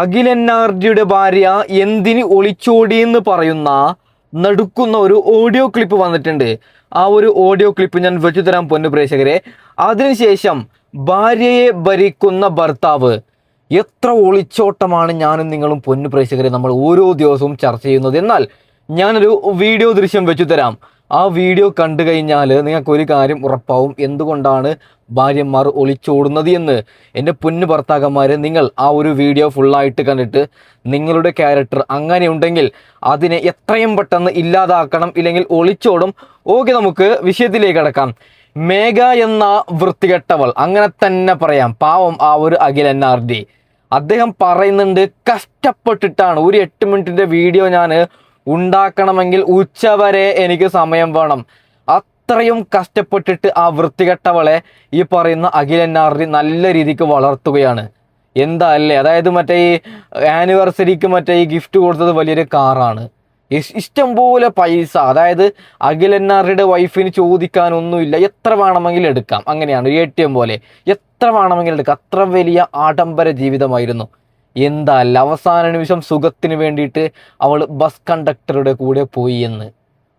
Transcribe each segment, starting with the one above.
അഖിൽ NRDയുടെ ഭാര്യ എന്തിന് ഒളിച്ചോടിയെന്ന് പറയുന്ന നടുക്കുന്ന ഒരു ഓഡിയോ ക്ലിപ്പ് വന്നിട്ടുണ്ട്. ആ ഒരു ഓഡിയോ ക്ലിപ്പ് ഞാൻ വെച്ചു തരാം പൊന്നു പ്രേക്ഷകരെ. അതിനുശേഷം ഭാര്യയെ ഭരിക്കുന്ന ഭർത്താവ്, എത്ര ഒളിച്ചോട്ടമാണ് ഞാനും നിങ്ങളും പൊന്നു പ്രേക്ഷകരെ നമ്മൾ ഓരോ ദിവസവും ചർച്ച ചെയ്യുന്നത്. എന്നാൽ ഞാനൊരു വീഡിയോ ദൃശ്യം വെച്ചു തരാം. ആ വീഡിയോ കണ്ടു കഴിഞ്ഞാൽ നിങ്ങൾക്ക് ഒരു കാര്യം ഉറപ്പാവും, എന്തുകൊണ്ടാണ് ഭാര്യമാർ ഒളിച്ചോടുന്നത് എന്ന്. എൻ്റെ പൊന്നു ഭർത്താക്കന്മാരെ, നിങ്ങൾ ആ ഒരു വീഡിയോ ഫുള്ളായിട്ട് കണ്ടിട്ട് നിങ്ങളുടെ ക്യാരക്ടർ അങ്ങനെയുണ്ടെങ്കിൽ അതിനെ എത്രയും പെട്ടെന്ന് ഇല്ലാതാക്കണം, ഇല്ലെങ്കിൽ ഒളിച്ചോടും. ഓക്കെ, നമുക്ക് വിഷയത്തിലേക്ക് കടക്കാം. മേഘ എന്ന വൃത്തികെട്ടവൾ, അങ്ങനെ തന്നെ പറയാം, പാവം ആ ഒരു അഖിൽ NRD. അദ്ദേഹം പറയുന്നുണ്ട്, കഷ്ടപ്പെട്ടിട്ടാണ് ഒരു 8 മിനിറ്റിൻ്റെ വീഡിയോ ഞാൻ ഉണ്ടാക്കണമെങ്കിൽ ഉച്ചവരെ എനിക്ക് സമയം വേണം. അത്രയും കഷ്ടപ്പെട്ടിട്ട് ആ വൃത്തികെട്ടവളെ ഈ പറയുന്ന അഖിൽ NRD നല്ല രീതിക്ക് വളർത്തുകയാണ്. എന്താ അല്ലേ? അതായത് മറ്റേ ഈ ആനിവേഴ്സറിക്ക് മറ്റേ ഈ ഗിഫ്റ്റ് കൊടുത്തത് വലിയൊരു കാറാണ്, ഇഷ്ടംപോലെ പൈസ. അതായത് അഖിൽ NRDയുടെ വൈഫിന് ചോദിക്കാനൊന്നുമില്ല, എത്ര വേണമെങ്കിലും എടുക്കാം. അങ്ങനെയാണ് ഒരു ATM പോലെ, എത്ര വേണമെങ്കിലും എടുക്കാം. അത്ര വലിയ ആഡംബര ജീവിതമായിരുന്നു. എന്താ അല്ല, അവസാന നിമിഷം സുഖത്തിന് വേണ്ടിയിട്ട് അവൾ ബസ് കണ്ടക്ടറുടെ കൂടെ പോയി എന്ന്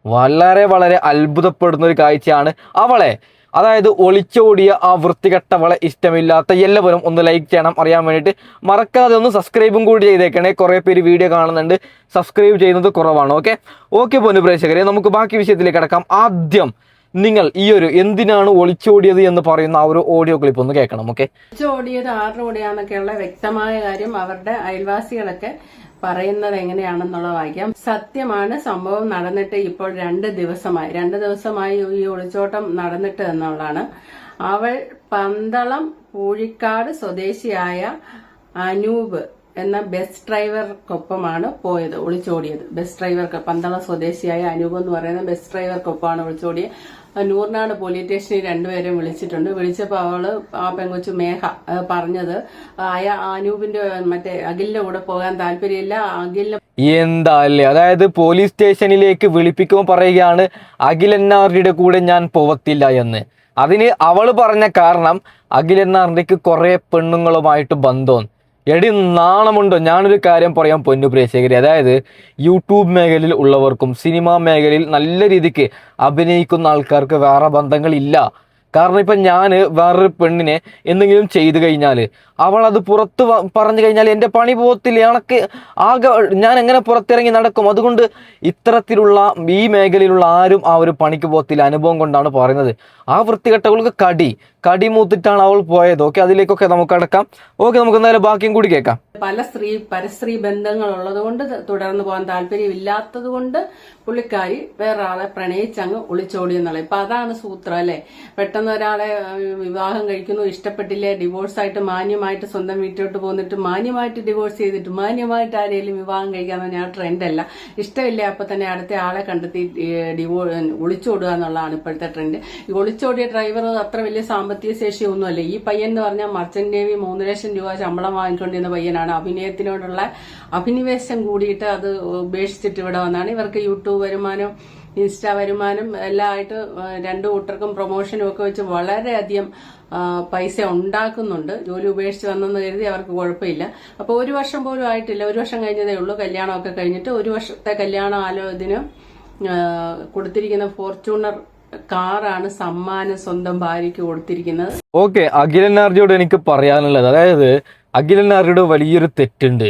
വളരെ വളരെ അത്ഭുതപ്പെടുന്ന ഒരു കാഴ്ചയാണ്. അവളെ, അതായത് ഒളിച്ചോടിയ ആ വൃത്തികെട്ടവളെ ഇഷ്ടമില്ലാത്ത എല്ലാവരും ഒന്ന് ലൈക്ക് ചെയ്യണം. അറിയാൻ വേണ്ടിയിട്ട് മറക്കാതെ ഒന്ന് സബ്സ്ക്രൈബും കൂടി ചെയ്തേക്കണേ. കുറേ പേര് വീഡിയോ കാണുന്നുണ്ട്, സബ്സ്ക്രൈബ് ചെയ്യുന്നത് കുറവാണ്. ഓക്കെ പൊന്നു പ്രേക്ഷകരെ, നമുക്ക് ബാക്കി വിഷയത്തിലേക്ക് കിടക്കാം. ആദ്യം നിങ്ങൾ ഈ ഒരു എന്തിനാണ് ഒളിച്ചോടിയത് എന്ന് പറയുന്ന ആ ഒരു ഓഡിയോ ക്ലിപ്പ് ഒന്ന് കേൾക്കണം. ഒളിച്ചോടിയത് ആരുടെ കൂടെയാണെന്നൊക്കെയുള്ള വ്യക്തമായ കാര്യം അവരുടെ അയൽവാസികളൊക്കെ പറയുന്നത് എങ്ങനെയാണെന്നുള്ളത് വായിക്കാം. സത്യമാണ്, സംഭവം നടന്നിട്ട് ഇപ്പോൾ 2 ദിവസമായി ഈ ഒളിച്ചോട്ടം നടന്നിട്ട് എന്നുള്ളതാണ്. അവൾ പന്തളം പൂഴിക്കാട് സ്വദേശിയായ അനൂപ് എന്ന ബസ് ഡ്രൈവർക്കൊപ്പമാണ് പോയത്, ഒളിച്ചോടിയത്. ബസ് ഡ്രൈവർക്ക്, പന്തളം സ്വദേശിയായ അനൂപ് എന്ന് പറയുന്ന ബസ് ഡ്രൈവർക്കൊപ്പമാണ് ഒളിച്ചോടിയത്. നൂർനാട് പോലീസ് സ്റ്റേഷനിൽ 2 പേരെ വിളിച്ചിട്ടുണ്ട്. വിളിച്ചപ്പോൾ അവള്, ആ പെങ്കൊച്ചു മേഘ പറഞ്ഞത് അനൂപിന്റെ മറ്റേ അഖിലിന്റെ കൂടെ പോകാൻ താല്പര്യമില്ല, അഖിലിന് എന്താ അല്ലേ. അതായത് പോലീസ് സ്റ്റേഷനിലേക്ക് വിളിപ്പിക്കുമ്പോൾ പറയുകയാണ്, അഖിൽ NRDയുടെ കൂടെ ഞാൻ പോവത്തില്ല എന്ന്. അതിന് അവള് പറഞ്ഞ കാരണം, അഖിൽ NRDക്ക് കുറെ പെണ്ണുങ്ങളുമായിട്ട് ബന്ധം. എടി നാണമുണ്ടോ? ഞാനൊരു കാര്യം പറയാം പൊന്നു പ്രേക്ഷകരെ, അതായത് യൂട്യൂബ് മേഖലയിൽ ഉള്ളവർക്കും സിനിമാ മേഖലയിൽ നല്ല രീതിക്ക് അഭിനയിക്കുന്ന ആൾക്കാർക്ക് വേറെ ബന്ധങ്ങളില്ല. കാരണം ഇപ്പം ഞാൻ വേറൊരു പെണ്ണിനെ എന്തെങ്കിലും ചെയ്തു കഴിഞ്ഞാൽ അവൾ അത് പുറത്ത് പറഞ്ഞു കഴിഞ്ഞാൽ എൻ്റെ പണി പോകത്തില്ല. കണക്ക് ആകെ ഞാൻ എങ്ങനെ പുറത്തിറങ്ങി നടക്കും? അതുകൊണ്ട് ഇത്തരത്തിലുള്ള ഈ മേഖലയിലുള്ള ആരും ആ ഒരു പണിക്ക് പോകത്തില്ല. അനുഭവം കൊണ്ടാണ് പറയുന്നത്. ആ വൃത്തികെട്ടവൾക്ക് കടി മൂത്തിട്ടാണ് അവൾ പോയത്. അതിലേക്കൊക്കെ നമുക്ക് അടക്കാം. നമുക്ക് എന്തായാലും ബാക്കിയും കൂടി കേൾക്കാം. പരസ്ത്രീ ബന്ധങ്ങൾ ഉള്ളത് കൊണ്ട് തുടർന്ന് പോകാൻ താല്പര്യമില്ലാത്തത് കൊണ്ട് പുള്ളിക്കാരി വേറൊരാളെ പ്രണയിച്ചങ്ങ് ഒളിച്ചോടി എന്നുള്ള. ഇപ്പൊ അതാണ് സൂത്രം അല്ലെ. പെട്ടെന്ന് ഒരാളെ വിവാഹം കഴിക്കുന്നു, ഇഷ്ടപ്പെട്ടില്ലേ, ഡിവോഴ്സായിട്ട് മാന്യമായിട്ട് സ്വന്തം വീട്ടിലോട്ട് പോന്നിട്ട് മാന്യമായിട്ട് ഡിവോഴ്സ് ചെയ്തിട്ട് മാന്യമായിട്ട് ആരെങ്കിലും വിവാഹം കഴിക്കാന്ന് പറഞ്ഞാൽ ട്രെൻഡല്ല. ഇഷ്ടമില്ല അപ്പൊ തന്നെ അടുത്ത ആളെ കണ്ടെത്തി ഒളിച്ചോടുക എന്നുള്ളതാണ് ഇപ്പോഴത്തെ ട്രെൻഡ്. ഈ ഒളിച്ചോടിയ ഡ്രൈവർ അത്ര വലിയ സാമ്പത്തിക ശേഷിയൊന്നുമല്ല. ഈ പയ്യൻ എന്ന് പറഞ്ഞാൽ മർച്ചന്റ് നേവി 3 ലക്ഷം രൂപ ശമ്പളം വാങ്ങിക്കൊണ്ടിരുന്ന പയ്യനാണ്. അഭിനയത്തിനോടുള്ള അഭിനിവേശം കൂടിയിട്ട് അത് ഉപേക്ഷിച്ചിട്ട് ഇവിടെ വന്നാണ്. ഇവർക്ക് യൂട്യൂബ് വരുമാനം, ഇൻസ്റ്റാ വരുമാനം എല്ലാം ആയിട്ട് 2 കൂട്ടർക്കും പ്രൊമോഷനും ഒക്കെ വെച്ച് വളരെയധികം പൈസ ഉണ്ടാക്കുന്നുണ്ട്. ജോലി ഉപേക്ഷിച്ച് വന്നെന്ന് കരുതി അവർക്ക് കുഴപ്പമില്ല. അപ്പൊ 1 വർഷം പോലും ആയിട്ടില്ല, 1 വർഷം കഴിഞ്ഞതേ ഉള്ളൂ കല്യാണമൊക്കെ കഴിഞ്ഞിട്ട്. 1 വർഷത്തെ കല്യാണം ഇതിന് കൊടുത്തിരിക്കുന്ന ഫോർച്യൂണർ കാറാണ് സമ്മാനം സ്വന്തം ഭാര്യയ്ക്ക് കൊടുത്തിരിക്കുന്നത്. അഖിൽ NRDയോട് എനിക്ക് പറയാനുള്ളത്, അതായത് അഖിൽ NRDയുടെ വലിയൊരു തെറ്റുണ്ട്.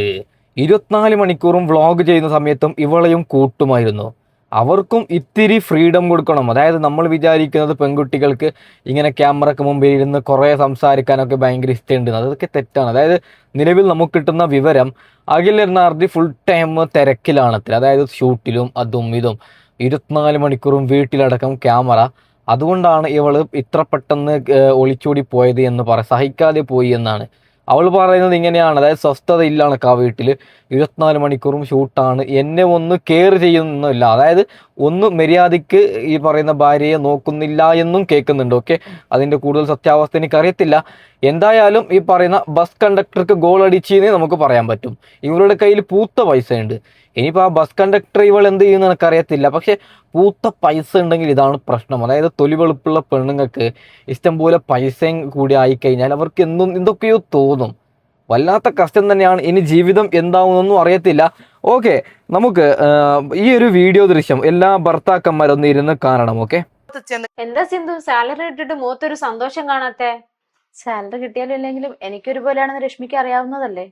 24 മണിക്കൂറും വ്ളോഗ് ചെയ്യുന്ന സമയത്തും ഇവളെയും കൂട്ടുമായിരുന്നു. അവർക്കും ഇത്തിരി ഫ്രീഡം കൊടുക്കണം. അതായത് നമ്മൾ വിചാരിക്കുന്നത് പെൺകുട്ടികൾക്ക് ഇങ്ങനെ ക്യാമറയ്ക്ക് മുമ്പിൽ ഇരുന്ന് കുറേ സംസാരിക്കാനൊക്കെ ഭയങ്കര ഇഷ്ടമുണ്ട്. അതൊക്കെ തെറ്റാണ്. അതായത് നിലവിൽ നമുക്ക് കിട്ടുന്ന വിവരം, അഖിൽ NRD ഫുൾ ടൈം തിരക്കിലാണത്തിൽ. അതായത് ഷൂട്ടിലും അതും ഇതും 24 മണിക്കൂറും വീട്ടിലടക്കം ക്യാമറ. അതുകൊണ്ടാണ് ഇവള് ഇത്ര പെട്ടെന്ന് ഒളിച്ചോടി പോയത് എന്ന് സഹിക്കാതെ പോയി എന്നാണ് അവൾ പറയുന്നത്. ഇങ്ങനെയാണ്, അതായത് സ്വസ്ഥത ഇല്ലാണ് ആ വീട്ടിൽ, 24 മണിക്കൂറും ഷൂട്ടാണ്, എന്നെ ഒന്ന് കെയർ ചെയ്യുന്നില്ല, അതായത് ഒന്ന് മര്യാദയ്ക്ക് ഈ പറയുന്ന ഭാര്യയെ നോക്കുന്നില്ല എന്നും കേൾക്കുന്നുണ്ട്. അതിൻ്റെ കൂടുതൽ സത്യാവസ്ഥ എനിക്കറിയത്തില്ല. എന്തായാലും ഈ പറയുന്ന ബസ് കണ്ടക്ടർക്ക് ഗോൾ അടിച്ചെന്നേ നമുക്ക് പറയാൻ പറ്റും. ഇവരുടെ കയ്യിൽ പൂത്ത പൈസയുണ്ട്. ഇനിയിപ്പോൾ ആ ബസ് കണ്ടക്ടർ ഇവൾ എന്ത് ചെയ്യുമെന്ന് എനിക്കറിയത്തില്ല. പക്ഷെ പൂത്ത പൈസ ഉണ്ടെങ്കിൽ ഇതാണ് പ്രശ്നം. അതായത് തൊലി വെളുപ്പുള്ള പെണ്ണുങ്ങൾക്ക് ഇഷ്ടംപോലെ പൈസയും കൂടി ആയിക്കഴിഞ്ഞാൽ അവർക്ക് എന്തൊക്കെയോ തോന്നും. വല്ലാത്ത കഷ്ടം തന്നെയാണ്. ഇനി ജീവിതം എന്താവുമെന്നൊന്നും അറിയത്തില്ല. ഓക്കെ, നമുക്ക് ഈ ഒരു വീഡിയോ ദൃശ്യം എല്ലാ ഭർത്താക്കന്മാരൊന്ന് ഇരുന്ന് കാണണം. ഓക്കെ. എന്താ സിന്ധു സാലറി ഇട്ടിട്ട് മുഖത്തൊരു സന്തോഷം കാണാത്തെ? സാലറി കിട്ടിയാലും ഇല്ലെങ്കിലും എനിക്കൊരുപോലെയാണെന്ന് രശ്മിക്ക് അറിയാവുന്നതല്ലേ.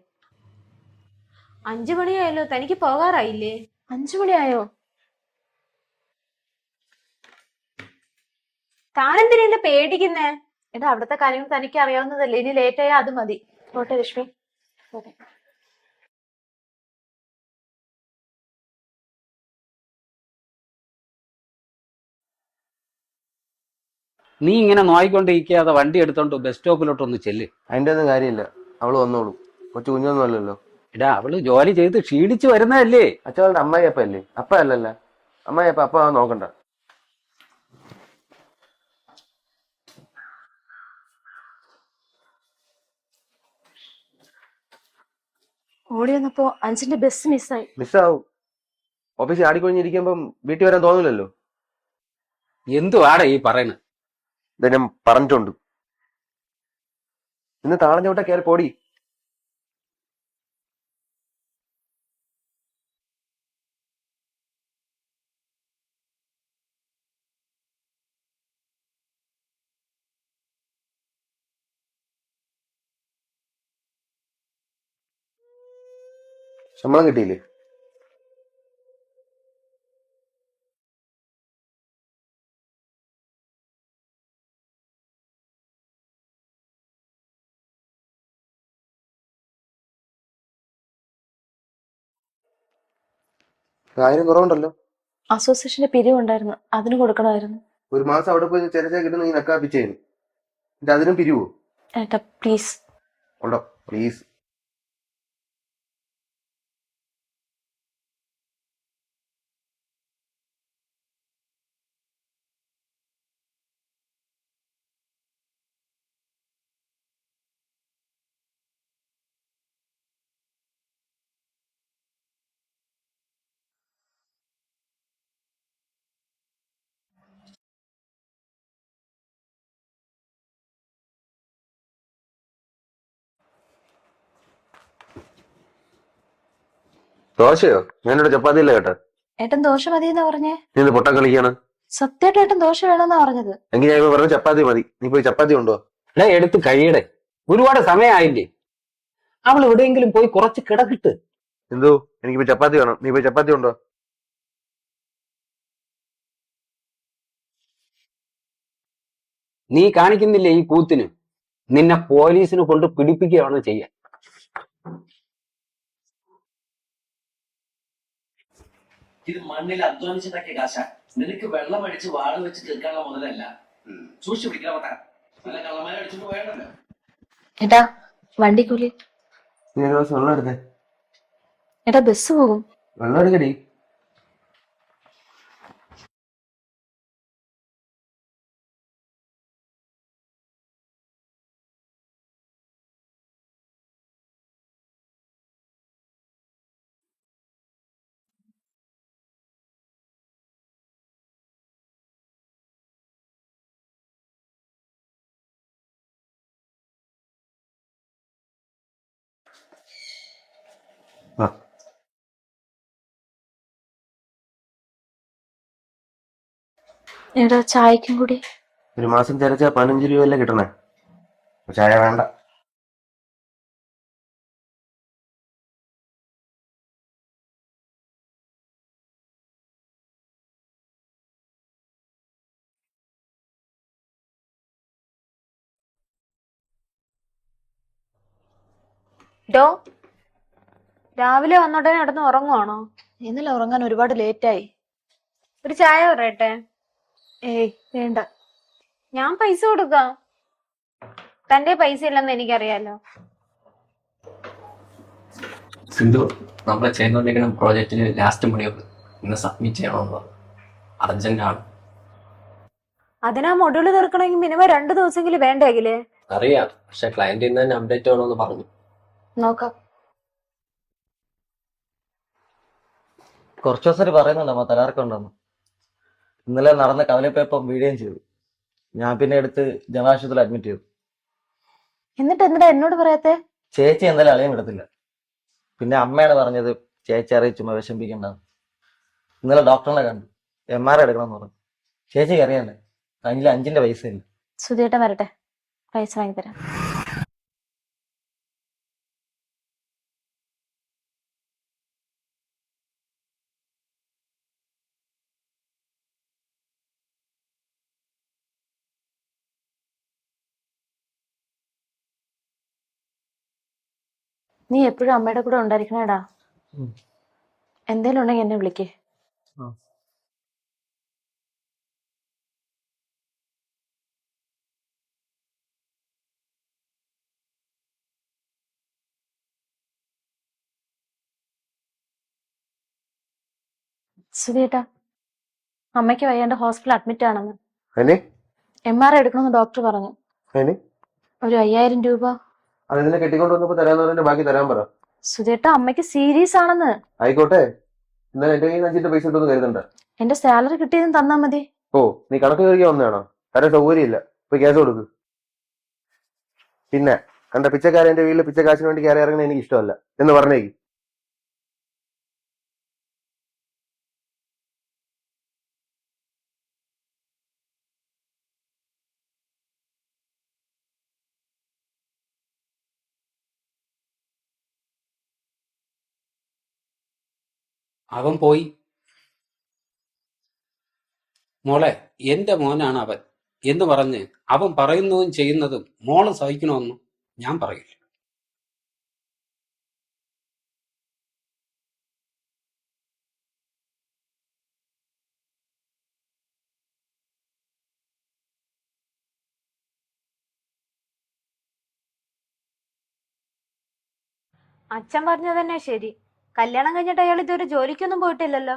5 മണിയായല്ലോ, തനിക്ക് പോകാറായില്ലേ? 5 മണിയായോ? താനെന്തിനെ പേടിക്കുന്നേ? എടാ, അവിടുത്തെ കാര്യങ്ങൾ തനിക്ക് അറിയാവുന്നതല്ലേ, ഇനി ലേറ്റ് ആയാൽ അത് മതി. പോട്ടെ രശ്മി. പോട്ടെ. നീ ഇങ്ങനെ നോയിക്കൊണ്ടിരിക്കാതെ വണ്ടി എടുത്തോണ്ട് ബസ് സ്റ്റോപ്പിലോട്ടൊന്ന് ചെല്ല്. അതിന്റെ ഒന്നും കാര്യമില്ല, അവള് വന്നോളൂ. കൊച്ചു കുഞ്ഞൊന്നും അല്ലല്ലോ. എടാ, അവള് ജോലി ചെയ്ത് ക്ഷീണിച്ചു വരുന്നതല്ലേ. അച്ഛകളുടെ അമ്മായിയപ്പ അല്ലേ? അപ്പ അല്ലല്ല, അമ്മായിയപ്പ. അപ്പ നോക്കണ്ട. ഓടി വന്നപ്പോ അഞ്ചിന്റെ ബസ് മിസ്സായി. മിസ്സാവും. ഓഫീസിൽ ആടിക്കൊഴിഞ്ഞിരിക്കുമ്പം വീട്ടിൽ വരാൻ തോന്നില്ലല്ലോ. എന്തുവാടാ ഈ പറയുന്നത്? ഇത് ഞാൻ പറഞ്ഞിട്ടുണ്ട്. ഇന്ന് താളഞ്ഞോട്ട കയറി പോടി. ശമ്പളം കിട്ടിയില്ലേ? ആയിരം കുറവുണ്ടല്ലോ. അസോസിയേഷന്റെ പിരിവുണ്ടായിരുന്നു, അതിന് കൊടുക്കണമായിരുന്നു. ഒരു മാസം അവിടെ പോയി ചെറിയ കിട്ടുന്ന ഈ നക്കാപ്പിച്ചേന് എന്നിട്ട് അതിനും പിരിവോ? ഏട്ടാ പ്ലീസ്. ഉണ്ടോ? പ്ലീസ്. ദോശയോ? ഞാനിവിടെ ചപ്പാത്തിയില്ല കേട്ടോ. ഏട്ടൻ ദോശ മതിയെന്നാ പറഞ്ഞേ. നീ ഇത് പൊട്ടം കളിക്കാണ്. സത്യമായിട്ട് ഏട്ടൻ ദോശ വേണമെന്നാ പറഞ്ഞത്. എങ്കിൽ ഞാൻ ഇപ്പൊ പറഞ്ഞ ചപ്പാത്തി മതി. നീ പോയി ചപ്പാത്തി ഉണ്ടോ? എടാ, എടുത്ത് കഴിയടെ, ഒരുപാട് സമയമായില്ലേ. അവൾ എവിടെയെങ്കിലും പോയി കുറച്ച് കിടക്കിട്ട്. എന്തോ എനിക്കിപ്പോ ചപ്പാത്തി വേണം. നീ പോയി ചപ്പാത്തി ഉണ്ടോ? നീ കാണിക്കുന്നില്ലേ ഈ കൂത്തിന്? നിന്നെ പോലീസിന് കൊണ്ട് പിടിപ്പിക്കുകയാണ് ചെയ്യാൻ. ഇത് മണ്ണിൽ അധ്വാനിച്ചിട്ടൊക്കെ കാശ. നിനക്ക് വെള്ളം അടിച്ച് വാഴ വെച്ച് തീർക്കാനുള്ള മുതലല്ല. സൂക്ഷിച്ചു പിടിക്കണമത്താ. നല്ല കള്ളന്മാരെ അടിച്ചിട്ട് പോയാണല്ലോ. ഏട്ടാ വണ്ടിക്കൂലി. നീ ഒരു ദിവസം വെള്ളം എടുത്തേ. ഏട്ടാ ബസ് പോകും. വെള്ളം എടുക്കടി. ആ, ഏട്ടാ ചായക്കും കൂടി. ഒരു മാസം ചരച്ചാ 15 രൂപയല്ലേ കിട്ടണേ. ചായ വേണ്ട. ഡോ, രാവിലെ വന്നോടനെ നടന്ന് ഉറങ്ങുവാണോ? ഇന്നലെ ഉറങ്ങാൻ ഒരുപാട് ലേറ്റായി. ഒരു ചായ പറയട്ടെ? ഏയ് വേണ്ട. ഞാൻ പൈസ കൊടുക്കാം. തന്റെ പൈസ ഇല്ലെന്ന് എനിക്കറിയാലോ. സിന്ധു, നമ്മൾ ചെയ്തുകൊണ്ടിരിക്കുന്ന പ്രോജക്റ്റിന് ലാസ്റ്റ് മണിയുള്ളൂ. ഇന്ന് സബ്മിറ്റ് ചെയ്യണമെന്ന് പറഞ്ഞു. അർജന്റാണ്. അതിനാ മൊഡ്യൂള് തീർക്കണമെങ്കിൽ മിനിമം 2 ദിവസമെങ്കിലും വേണ്ടെങ്കിലേ? അറിയാം, പക്ഷെ ക്ലയന്റ് ഇന്ന് തന്നെ അപ്ഡേറ്റ് വേണമെന്ന് പറഞ്ഞു. നോക്കാം. കുറച്ചു ദിവസം പറയുന്നുണ്ടോ തലാർക്കുണ്ടെന്ന്. ഇന്നലെ നടന്ന കവലപ്പേപ്പം വീഡിയോയും ചെയ്തു. ഞാൻ പിന്നെ എടുത്ത് ജനാശുപത്രിയിൽ അഡ്മിറ്റ് ചെയ്തു. എന്നിട്ട് എന്താ എന്നോട് പറയാത്തെ? ചേച്ചി എന്തായാലും അളിയൻ വിടത്തില്ല. പിന്നെ അമ്മയാണ് പറഞ്ഞത് ചേച്ചി അറിയിച്ച് ചുമ്മാ വിഷമിപ്പിക്കണ്ട. ഇന്നലെ ഡോക്ടറിനെ കണ്ടു, MRI എടുക്കണമെന്ന് പറഞ്ഞു. ചേച്ചിക്ക് അറിയാല്ലേ, കയ്യിൽ 5ന്റെ പൈസ ഇല്ല. സുധിയേട്ടൻ വരട്ടെ, പൈസ വാങ്ങിത്തരാം. നീ എപ്പോഴും അമ്മയുടെ കൂടെ ഉണ്ടായിരിക്കണേടാ. ഉം. എന്തേലും ഉണ്ടെങ്കിൽ എന്നെ വിളിക്കേ. ആ. സുധിയേട്ടാ, അമ്മയ്ക്ക് വയ്യാണ്ട് ഹോസ്പിറ്റലിൽ അഡ്മിറ്റ് ആണെന്ന്. അതിന് MRI എടുക്കണമെന്ന് ഡോക്ടർ പറഞ്ഞു. അതിന് ഒരു 5000 രൂപ. അതിനെ കെട്ടിക്കൊണ്ട് വന്നപ്പോ തരാന്ന് പറഞ്ഞ ബാക്കി തരാൻ പറ. സുധിയേട്ടാ, അമ്മയ്ക്ക് സീരിയസ് ആണെന്ന്. ആയിക്കോട്ടെ, ഇന്നലെ എന്റെ കയ്യിൽ 5ന്റെ പൈസ ഇട്ടൊന്നും കരുതണ്ട. എന്റെ സാലറി കിട്ടിയതും തന്നാ മതി. ഓ, നീ കണക്ക് കയറിയാ വന്നതാണോ? തരാൻ സൗകര്യമില്ല, ഇപ്പൊ കേസ് കൊടുക്ക്. പിന്നെ കണ്ട പിച്ചക്കാരൻ എന്റെ വീട്ടിൽ പിച്ചക്കാശിന് വേണ്ടി കയറി ഇറങ്ങുന്നത് എനിക്ക് ഇഷ്ടമല്ല എന്ന് പറഞ്ഞേക്ക്. അവൻ പോയി. മോളെ, എന്റെ മോനാണ് അവൻ എന്ന് പറഞ്ഞ് അവൻ പറയുന്നതും ചെയ്യുന്നതും മോള് സഹിക്കണമെന്നും ഞാൻ പറയില്ല. അച്ഛൻ പറഞ്ഞത് തന്നെ ശരി. കല്യാണം കഴിഞ്ഞിട്ട് അയാൾ ഇതുവരെ ജോലിക്കൊന്നും പോയിട്ടില്ലല്ലോ.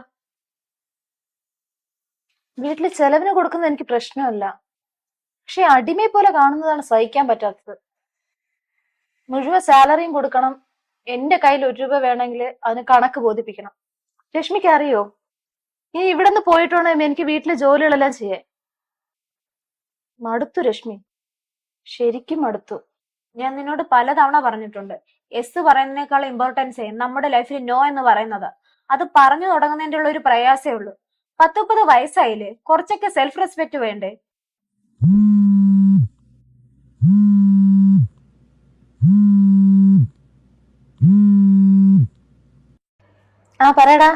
വീട്ടില് ചെലവിന് കൊടുക്കുന്നത് എനിക്ക് പ്രശ്നമല്ല, പക്ഷെ അടിമയെ പോലെ കാണുന്നതാണ് സഹിക്കാൻ പറ്റാത്തത്. മുഴുവൻ സാലറിയും കൊടുക്കണം, എന്റെ കയ്യിൽ 1 രൂപ വേണമെങ്കിൽ അതിന് കണക്ക് ബോധിപ്പിക്കണം. രശ്മിക്ക് അറിയോ, ഇനി ഇവിടെ നിന്ന് പോയിട്ടുണ്ടെങ്കിൽ എനിക്ക് വീട്ടിലെ ജോലികളെല്ലാം ചെയ്യാൻ മടുത്തു. രശ്മി, ശരിക്കും മടുത്തു. ഞാൻ നിന്നോട് പലതവണ പറഞ്ഞിട്ടുണ്ട്, എസ് പറയുന്നതിനേക്കാൾ ഇമ്പോർട്ടൻസ് നമ്മുടെ ലൈഫിൽ നോ എന്ന് പറയുന്നത്. അത് പറഞ്ഞു തുടങ്ങുന്നതിന്റെ ഉള്ള ഒരു പ്രയാസേ ഉള്ളൂ. 10-30 വയസ്സായില്ലേ, കുറച്ചൊക്കെ സെൽഫ് റെസ്പെക്ട് വേണ്ടേ? ആ പറയടാ.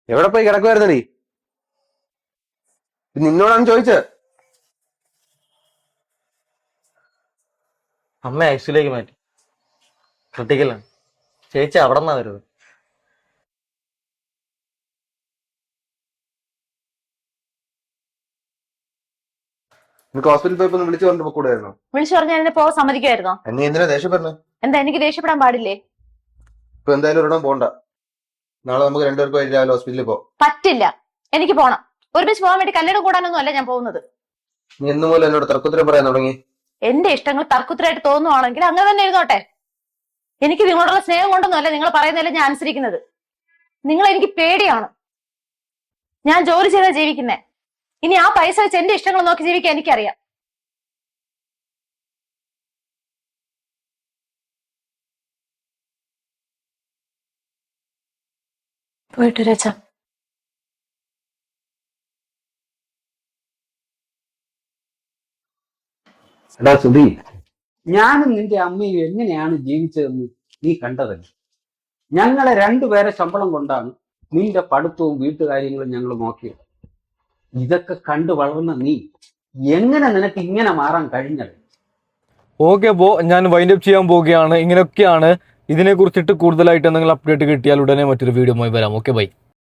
എവിടെ പോയി കിടക്കുമായിരുന്നടി? നിന്നോടാണ് ചോദിച്ചത്. അമ്മ ഐസിയുലേക്ക് മാറ്റി, ക്രിട്ടിക്കലാണ്. ചേച്ചി അവിടെ നിന്നാ വരുന്നത്. നിനക്ക് ഹോസ്പിറ്റലിൽ പോയപ്പോ വിളിച്ചു പറഞ്ഞിട്ട് കൂടായിരുന്നോ? വിളിച്ചു പറഞ്ഞാൽ എന്നെ പോകാൻ സമ്മതിക്കുമായിരുന്നോ? എന്നെ എന്തിനാ ദേഷ്യപ്പെടുന്നത്? എന്താ, എനിക്ക് ദേഷ്യപ്പെടാൻ പാടില്ലേ? ഇപ്പൊ എന്തായാലും ഒരിടം പോണ്ട. നാളെ നമുക്ക് രണ്ടുപേർക്കും രാവിലെ ഹോസ്പിറ്റലിൽ പോ. പറ്റില്ല, എനിക്ക് പോണം. ഒരുമിച്ച് പോകാൻ വേണ്ടി കല്യാണം കൂടാനൊന്നും അല്ല ഞാൻ പോകുന്നത്. നീ എന്നു പോലെ എന്നോട് തർക്കുത്തരം പറയാൻ തുടങ്ങി. എന്റെ ഇഷ്ടങ്ങൾ തർക്കുത്തരായിട്ട് തോന്നുവാണെങ്കിൽ അങ്ങനെ തന്നെ ഇരുന്നോട്ടെ. എനിക്ക് നിങ്ങളോടുള്ള സ്നേഹം കൊണ്ടൊന്നും അല്ല നിങ്ങൾ പറയുന്നതല്ല ഞാൻ അനുസരിക്കുന്നത്. നിങ്ങൾ എനിക്ക് പേടിയാണ്. ഞാൻ ജോലി ചെയ്താ ജീവിക്കുന്നേ. ഇനി ആ പൈസ വെച്ച് എന്റെ ഇഷ്ടങ്ങൾ നോക്കി ജീവിക്കാൻ എനിക്കറിയാം. പോയിട്ട് രച്ച. എടാ സുധി, ഞാനും നിന്റെ അമ്മയും എങ്ങനെയാണ് ജീവിച്ചതെന്ന് നീ കണ്ടതല്ലേ. ഞങ്ങളെ 2 പേരെ ശമ്പളം കൊണ്ടാണ് നിന്റെ പഠിത്തവും വീട്ടുകാര്യങ്ങളും ഞങ്ങൾ നോക്കിയത്. ഇതൊക്കെ കണ്ടു വളർന്ന നീ എങ്ങനെ നിനക്ക് ഇങ്ങനെ മാറാൻ കഴിഞ്ഞത്? ഓക്കെ, അപ്പോൾ ഞാൻ വൈൻഡപ്പ് ചെയ്യാൻ പോവുകയാണ്. ഇങ്ങനെയൊക്കെയാണ്. ഇതിനെക്കുറിച്ചിട്ട് കൂടുതലായിട്ട് എന്തെങ്കിലും അപ്ഡേറ്റ് കിട്ടിയാൽ ഉടനെ മറ്റൊരു വീഡിയോ വരാം. Okay, by.